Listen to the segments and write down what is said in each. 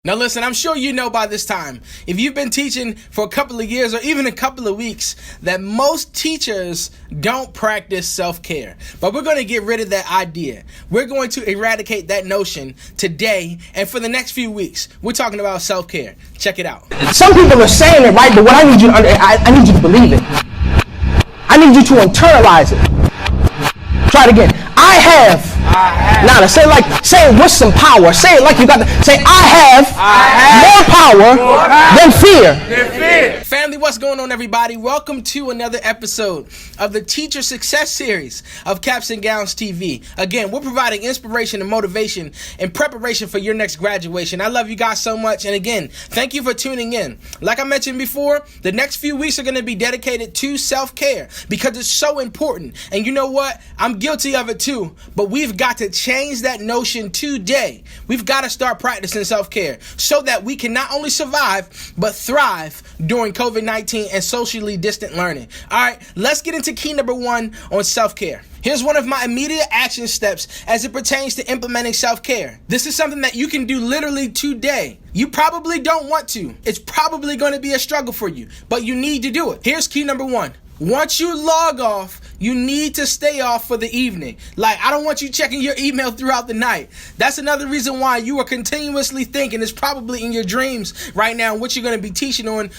Now listen, I'm sure you know by this time, if you've been teaching for a couple of years or even a couple of weeks, that most teachers don't practice self-care. But we're going to get rid of that idea. We're going to eradicate that notion today and for the next few weeks. We're talking about self-care. Check it out. Some people are saying it right, but what I need you to I need you to believe it. I need you to internalize it. Try it again. I have. Now, say it with some power. Say it like you got to say, I have more power than fear. Family, what's going on, everybody? Welcome to another episode of the Teacher Success Series of Caps and Gowns TV. Again, we're providing inspiration and motivation in preparation for your next graduation. I love you guys so much. And again, thank you for tuning in. Like I mentioned before, the next few weeks are going to be dedicated to self-care because it's so important. And you know what? I'm guilty of it too, but we've got to change that notion today. We've got to start practicing self-care so that we can not only survive, but thrive during COVID-19 and socially distant learning. All right, let's get into key number 1 on self-care. Here's one of my immediate action steps as it pertains to implementing self-care. This is something that you can do literally today. You probably don't want to. It's probably going to be a struggle for you, but you need to do it. Here's key number 1. Once you log off, you need to stay off for the evening. I don't want you checking your email throughout the night. That's another reason why you are continuously thinking, it's probably in your dreams right now, what you're going to be teaching on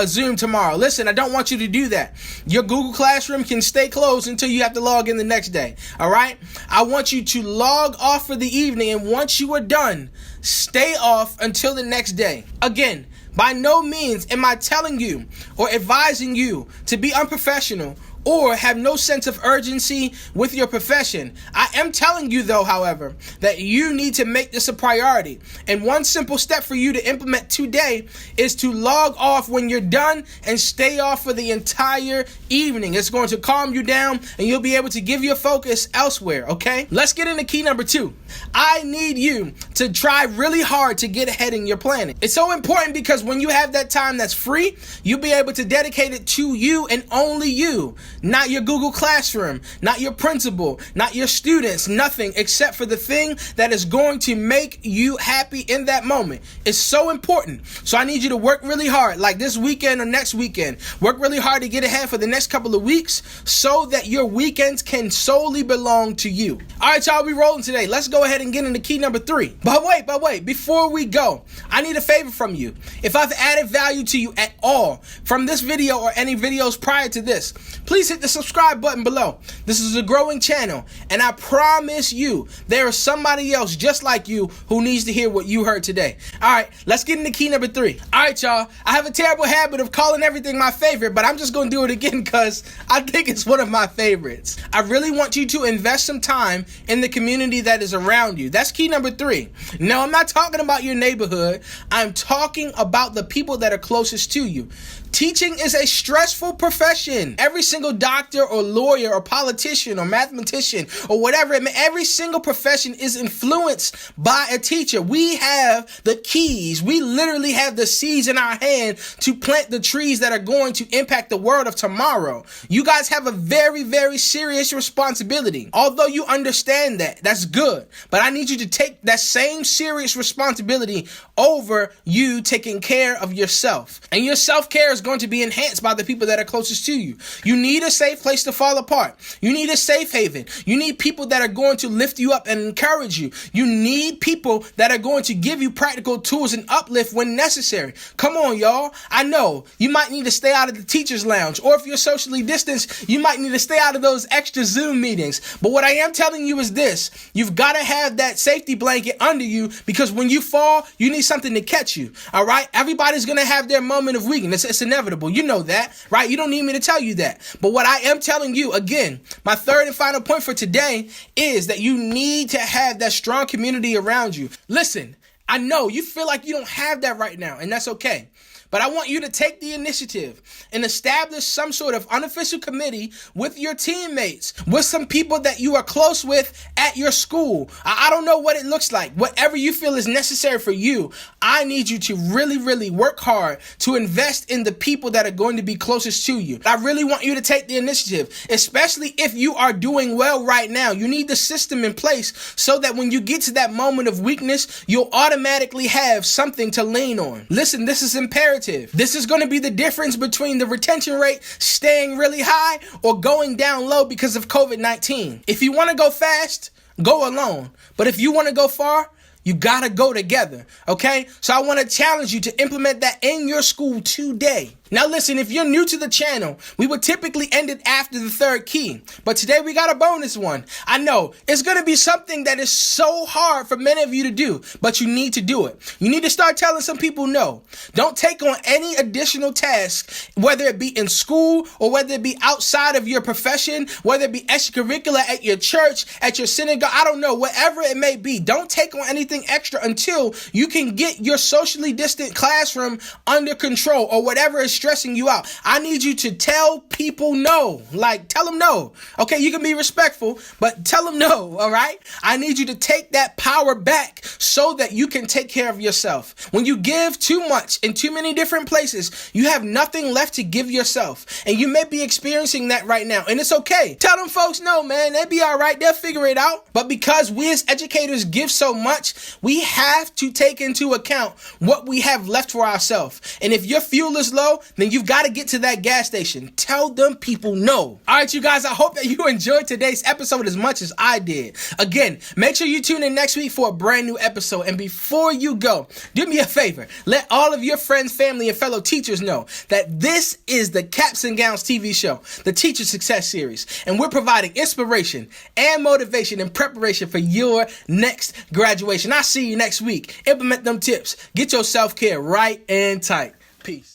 Zoom tomorrow. Listen, I don't want you to do that. Your Google Classroom can stay closed until you have to log in the next day. All right? I want you to log off for the evening, and once you are done, stay off until the next day. Again, by no means am I telling you or advising you to be unprofessional or have no sense of urgency with your profession. I am telling you, though, however, that you need to make this a priority. And one simple step for you to implement today is to log off when you're done and stay off for the entire evening. It's going to calm you down and you'll be able to give your focus elsewhere, okay? Let's get into key number 2. I need you to try really hard to get ahead in your planning. It's so important because when you have that time that's free, you'll be able to dedicate it to you and only you. Not your Google Classroom, not your principal, not your students, nothing except for the thing that is going to make you happy in that moment. It's so important. So I need you to work really hard, like this weekend or next weekend. Work really hard to get ahead for the next couple of weeks so that your weekends can solely belong to you. All right, y'all, we rolling today. Let's go ahead and get into key number 3. But wait, before we go, I need a favor from you. If I've added value to you at all from this video or any videos prior to this, please hit the subscribe button below. This is a growing channel, and I promise you there is somebody else just like you who needs to hear what you heard today. All right, let's get into key number 3. All right, y'all, I have a terrible habit of calling everything my favorite, but I'm just going to do it again because I think it's one of my favorites. I really want you to invest some time in the community that is around you. That's key number 3. No, I'm not talking about your neighborhood. I'm talking about the people that are closest to you. Teaching is a stressful profession. Every single doctor or lawyer or politician or mathematician or whatever, every single profession is influenced by a teacher. We have the keys. We literally have the seeds in our hand to plant the trees that are going to impact the world of tomorrow. You guys have a very, very serious responsibility. Although you understand that, that's good. But I need you to take that same serious responsibility over you taking care of yourself. And your self-care is going to be enhanced by the people that are closest to you. You need a safe place to fall apart. You need a safe haven. You need people that are going to lift you up and encourage you. You need people that are going to give you practical tools and uplift when necessary. Come on, y'all. I know you might need to stay out of the teacher's lounge, or if you're socially distanced, you might need to stay out of those extra Zoom meetings. But what I am telling you is this: you've got to have that safety blanket under you, because when you fall, you need something to catch you. All right? Everybody's going to have their moment of weakness. It's inevitable. You know that, right? You don't need me to tell you that. But what I am telling you, again, my third and final point for today is that you need to have that strong community around you. Listen, I know you feel like you don't have that right now, and that's okay. But I want you to take the initiative and establish some sort of unofficial committee with your teammates, with some people that you are close with at your school. I don't know what it looks like. Whatever you feel is necessary for you, I need you to really, really work hard to invest in the people that are going to be closest to you. I really want you to take the initiative, especially if you are doing well right now. You need the system in place so that when you get to that moment of weakness, you'll automatically have something to lean on. Listen, this is imperative. This is going to be the difference between the retention rate staying really high or going down low because of COVID-19. If you want to go fast, go alone. But if you want to go far, you gotta go together, okay? So I want to challenge you to implement that in your school today. Now listen, if you're new to the channel, we would typically end it after the third key. But today we got a bonus one. I know it's going to be something that is so hard for many of you to do, but you need to do it. You need to start telling some people no. Don't take on any additional tasks, whether it be in school or whether it be outside of your profession, whether it be extracurricular at your church, at your synagogue, I don't know, whatever it may be. Don't take on anything extra until you can get your socially distant classroom under control or whatever is stressing you out. I need you to tell people no. Like, tell them no. Okay, you can be respectful, but tell them no, all right? I need you to take that power back so that you can take care of yourself. When you give too much in too many different places, you have nothing left to give yourself. And you may be experiencing that right now, and it's okay. Tell them folks no, man. They'll be all right. They'll figure it out. But because we as educators give so much, we have to take into account what we have left for ourselves. And if your fuel is low, then you've got to get to that gas station. Tell them people no. All right, you guys, I hope that you enjoyed today's episode as much as I did. Again, make sure you tune in next week for a brand new episode. And before you go, do me a favor. Let all of your friends, family, and fellow teachers know that this is the Caps and Gowns TV show, the Teacher Success Series. And we're providing inspiration and motivation and preparation for your next graduation. I'll see you next week. Implement them tips. Get your self-care right and tight. Peace.